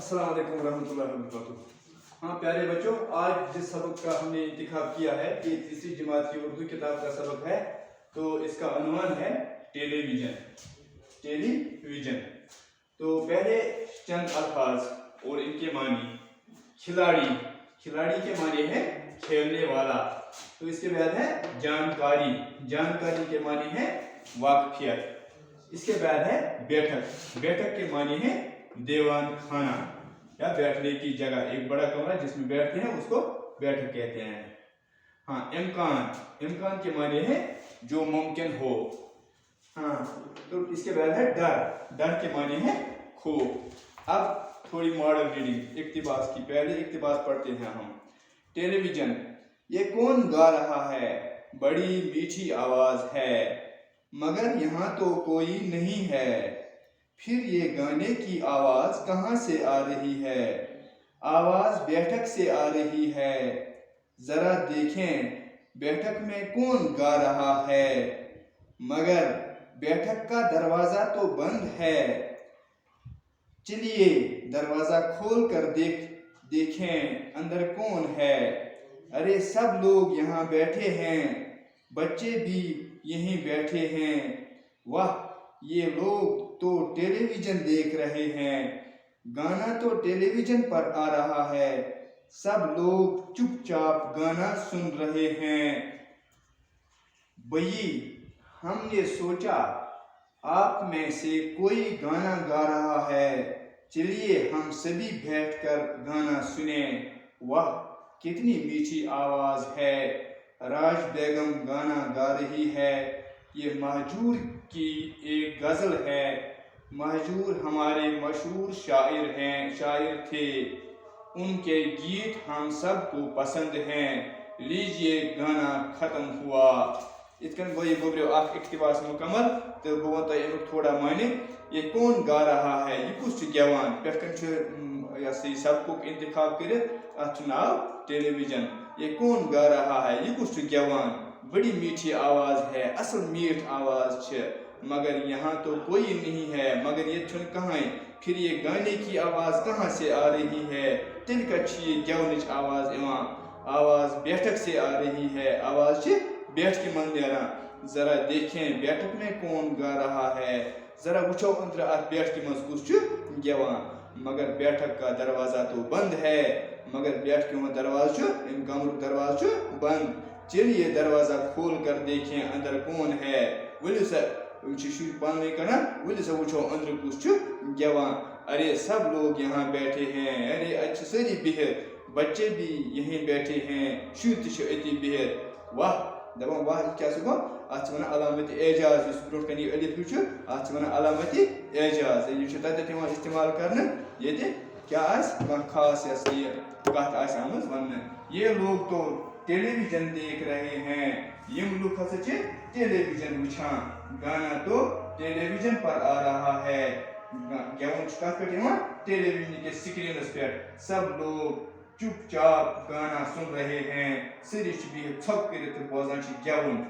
अस्सलाम वालेकुम रहमतुल्लाहि व बरकातुहू। हाँ प्यारे बच्चों, आज जिस सबक का हमने इंतखाब किया है कि तीसरी जमात की उर्दू किताब का सबक है, तो इसका अनवान है टेलीविज़न। टेलीविज़न तो पहले चंद अल्फाज और इनके मानी। खिलाड़ी, खिलाड़ी के मानी है खेलने वाला। तो इसके बाद है जानकारी, जानकारी के मानी है वाकफियत। इसके बाद है बैठक, बैठक के मानी है दीवान खाना या बैठने की जगह, एक बड़ा कमरा जिसमें बैठते हैं उसको बैठक कहते हैं। हाँ इम्कान, इम्कान के माने है जो मुमकिन हो। हाँ तो इसके बाद है डर, डर के माने है खौफ। अब थोड़ी मॉडल रीडिंग इक्तिबास की, पहले इक्तिबास पढ़ते हैं हम। टेलीविजन, ये कौन गा रहा है, बड़ी मीठी आवाज है, मगर यहाँ तो कोई नहीं है। फिर ये गाने की आवाज कहाँ से आ रही है, आवाज बैठक से आ रही है, जरा देखें बैठक में कौन गा रहा है, मगर बैठक का दरवाजा तो बंद है। चलिए दरवाजा खोल कर देखें अंदर कौन है। अरे सब लोग यहाँ बैठे हैं, बच्चे भी यहीं बैठे हैं। वाह ये लोग तो टेलीविजन देख रहे हैं, गाना तो टेलीविजन पर आ रहा है, सब लोग चुपचाप गाना सुन रहे हैं। भई हमने सोचा आप में से कोई गाना गा रहा है, चलिए हम सभी बैठकर गाना सुने। वाह कितनी मीठी आवाज है, राज बेगम गाना गा रही है। ये महजूर की एक गज़ल है, महजूर हमारे मशहूर शायर हैं, शायर थे, उनके गीत हम सबको पसंद हैं। लीजिए गाना ख़त्म हुआ। इतकन गो ये गोबरे आख इक्तिबास मुकम्मल। तो गो तो अमुक थोड़ा माने, ये कौन गा रहा है, ये कुछ जवान पे ये सबको इंतखाब कर नाव टेलीविजन। ये कौन गा रहा है, ये कुछ जवान, बड़ी मीठी आवाज है, असल मीठ आवाज है, मगर यहाँ तो कोई नहीं है, मगर ये छुन कहाँ है। फिर ये गाने की आवाज कहाँ से आ रही है, तिल कच्छी गेवनिच आवाज इवां, आवाज बैठक से आ रही है, आवाज से बैठ के मन देना। जरा देखें बैठक में कौन गा रहा है, जरा उछो अंदर आत बैठ के मज कुछ गेवां, मगर बैठक का दरवाजा तो बंद है, मगर बैठ के वहाँ दरवाजा इन कमर दरवाजा बंद। चलिए दरवाजा खोल कर देखें अंदर कौन है। वली से पानी करना, वली से उछो अंदर कुछ गेवां। अरे सब लोग यहाँ बैठे हैं, अरे अच्छे सरी बिहर, बच्चे भी यहीं बैठे हैं, शुद्ध अति बिहर। वाह दबा वाह क्या सुबह आज वना अलामत एजाज, इस ब्रोट कनी अलिफ छ आज वना अलामत एजाज, ये छ तत तिमा इस्तेमाल करना, ये क्या आस खास ये कत आस आमज वन। ये लोग तो टेलीविजन देख रहे हैं, यम लोग हसे छ टेलीविजन वुछान, गाना तो टेलीविजन पर आ रहा है। गेवन कत पे टेलीविजन के स्क्रीन पे सब लोग चुपचाप गाना सुन रहे हैं, सिरिश भी छप कर बोजन गेवन।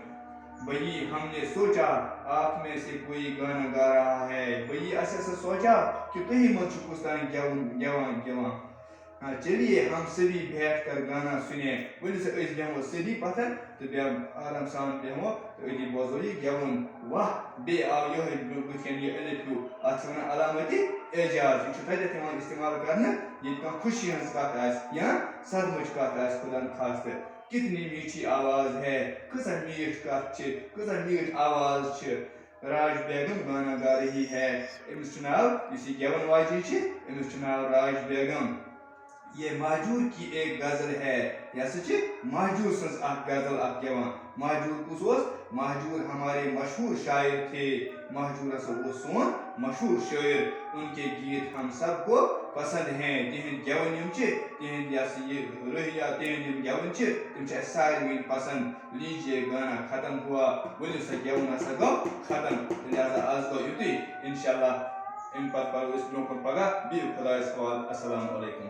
भई हमने सोचा आप में से कोई गाना गा रहा है, भई ऐसे सोचा कि तुम ही मन चुकुस्तान गेवन। हाँ चलिए हम सभी बैठ कर गाना सुने। वली से बेमो सभी पत्थर तो बे आराम सान बेमो तो ये बोझो ये गेवन। वाह बे आओ यो बुझन ये अलिफ आसमान अलामती एजाज, ये छुटा देते हैं इस्तेमाल करना, ये का खुशी हंस का तास या सरमुच का तास खुदा खास पे। कितनी मीठी आवाज है, कसा मीठ का छ, कसा मीठ आवाज छ। राज बेगम गाना गा रही है, इमस चुनाव इसी गेवन वाजी छ, इमस चुनाव राज बेगम। ये महजूर की एक गजल है, यह महजूर सज गजल गेवान। महजूर कुछ महजूर हमारे मशहूर शायर थे, महजूर सोन मशहूर शायर, उनके गीत हम सबको पसंद हैं। तिहन गेवन तिहन ये रहिया तिहन गेवन तिम सारे पसंद। लीजिए गाना खत्म हुआ, वली से गेवन गो खत्म। लिहाजा आज गो युति इंशाल्लाह इन पर इस ब्रोक पगा भी खुदा अस्सलाम वालेकुम।